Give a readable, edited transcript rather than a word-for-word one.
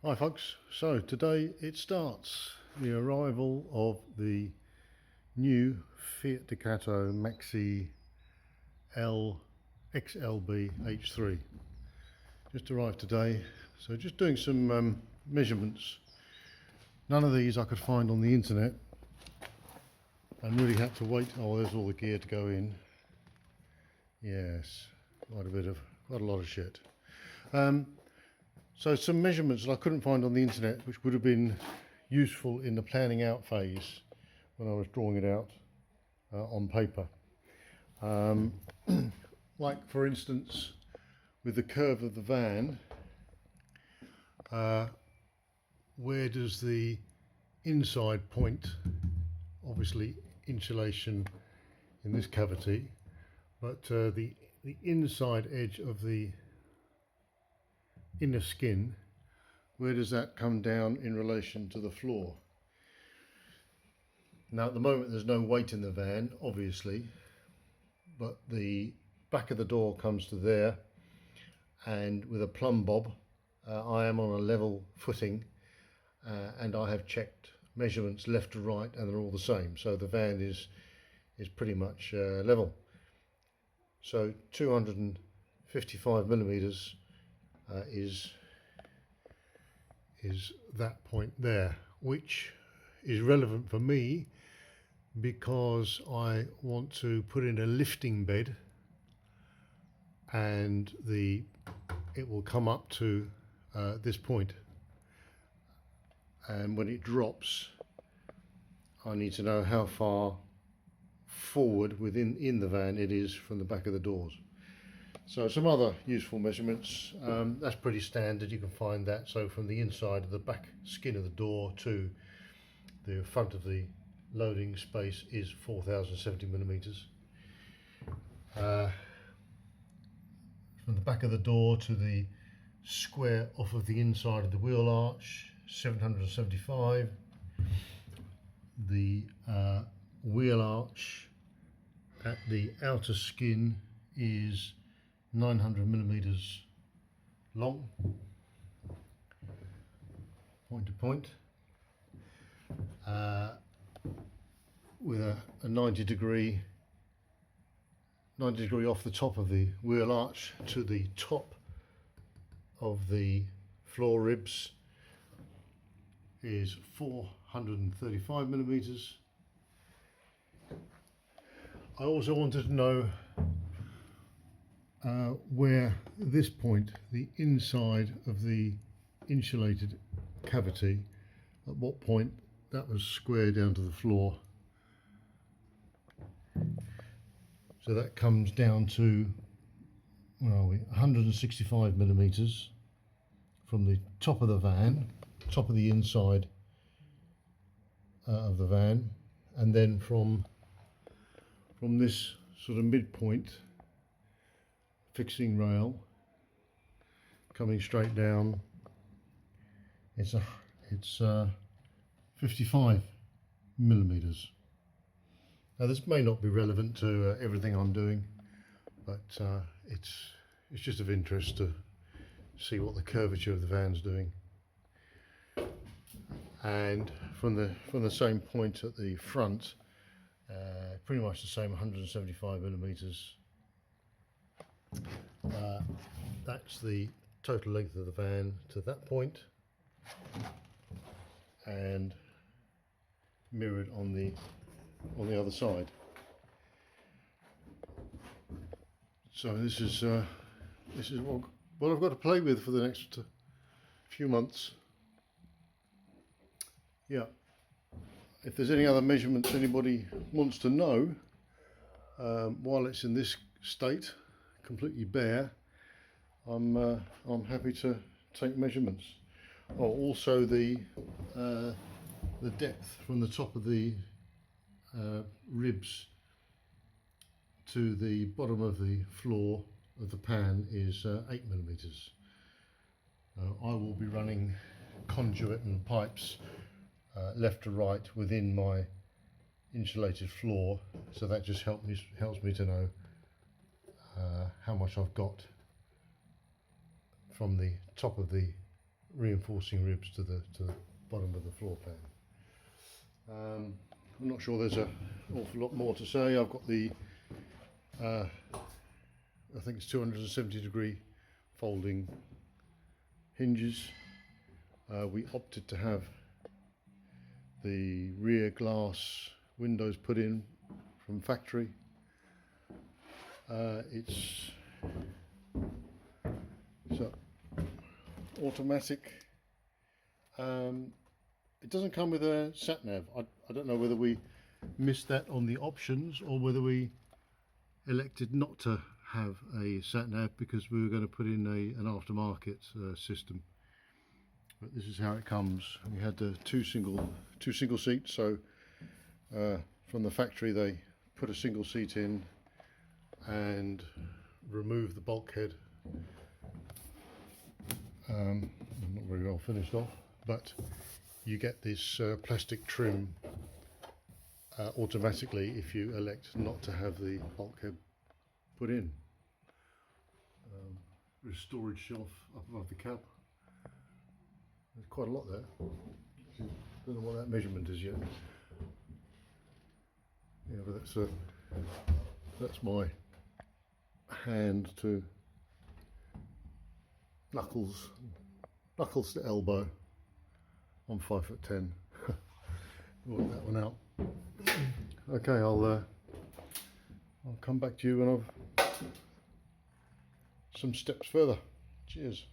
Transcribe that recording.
Hi folks, so today it starts the arrival of the new Fiat Ducato Maxi L XLB H3. Just arrived today, so just doing some measurements. None of these I could find on the internet and really had to wait. Oh, there's all the gear to go in. Yes, quite a lot of shit. So some measurements that I couldn't find on the internet, which would have been useful in the planning out phase when I was drawing it out on paper. Like for instance, with the curve of the van, where does the inside point, obviously insulation in this cavity, but the inside edge of the inner skin, where does that come down in relation to the floor? Now at the moment there's no weight in the van, obviously, but the back of the door comes to there, and with a plumb bob I am on a level footing, and I have checked measurements left to right and they're all the same, so the van is pretty much level. So 255 millimeters is that point there, which is relevant for me because I want to put in a lifting bed, and it will come up to this point, and when it drops I need to know how far forward in the van it is from the back of the doors. So some other useful measurements, that's pretty standard, you can find that. So from the inside of the back skin of the door to the front of the loading space is 4070 millimeters. From the back of the door to the square off of the inside of the wheel arch, 775. The wheel arch at the outer skin is 900 millimeters long, point to point, with a 90 degree off the top of the wheel arch to the top of the floor ribs is 435 millimeters. I also wanted to know where this point, the inside of the insulated cavity, at what point that was square down to the floor. So that comes down to, where are we, 165 millimeters from the top of the van, top of the inside of the van, and then from this sort of midpoint fixing rail coming straight down, it's 55 millimeters. Now this may not be relevant to everything I'm doing, but it's just of interest to see what the curvature of the van's doing. And from the same point at the front, pretty much the same, 175 millimeters. That's the total length of the van to that point, and mirrored on the other side. So this is what I've got to play with for the next few months. Yeah. If there's any other measurements anybody wants to know, while it's in this state, completely bare, I'm happy to take measurements. Oh, also the depth from the top of the ribs to the bottom of the floor of the pan is 8 millimeters. I will be running conduit and pipes left to right within my insulated floor, so that just helps me to know how much I've got from the top of the reinforcing ribs to the bottom of the floor pan. I'm not sure there's an awful lot more to say. I've got the I think it's 270-degree folding hinges. We opted to have the rear glass windows put in from factory. It's automatic. It doesn't come with a sat nav. I don't know whether we missed that on the options or whether we elected not to have a sat nav because we were going to put in an aftermarket system. But this is how it comes. We had the two single seats. So from the factory they put a single seat in and remove the bulkhead. Not very well finished off, but you get this plastic trim automatically if you elect not to have the bulkhead put in. There's a storage shelf up above the cab. There's quite a lot there. Don't know what that measurement is yet. Yeah, but that's my hand to knuckles to elbow. I'm 5'10". Work that one out. Okay, I'll come back to you when I've some steps further. Cheers.